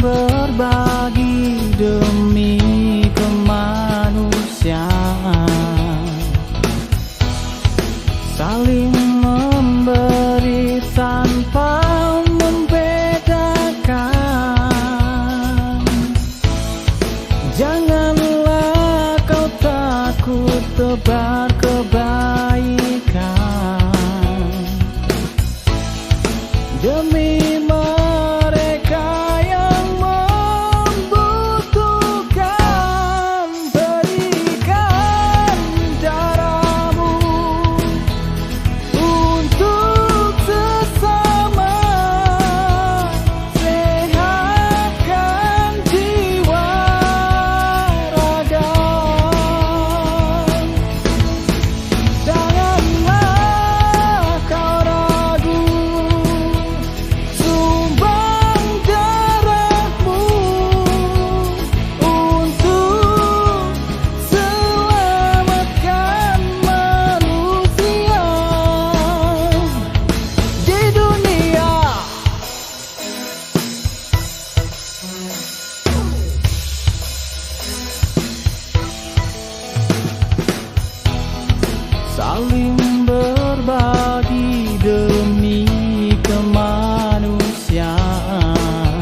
berbagi demi kemanusiaan, saling memberi tanpa membedakan. Janganlah kau takut tebar kebaikan demi mereka yang membutuhkan. Berikan darahmu untuk sesama, sehatkan jiwa raga. Janganlah kau ragu, sumbang darahmu untuk selamatkan manusia di dunia. Saling berbagi demi kemanusiaan,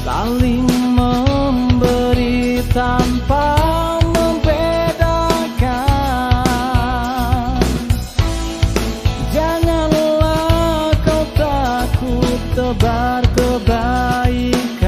saling memberi tanpa membedakan. Janganlah kau takut tebar kebaikan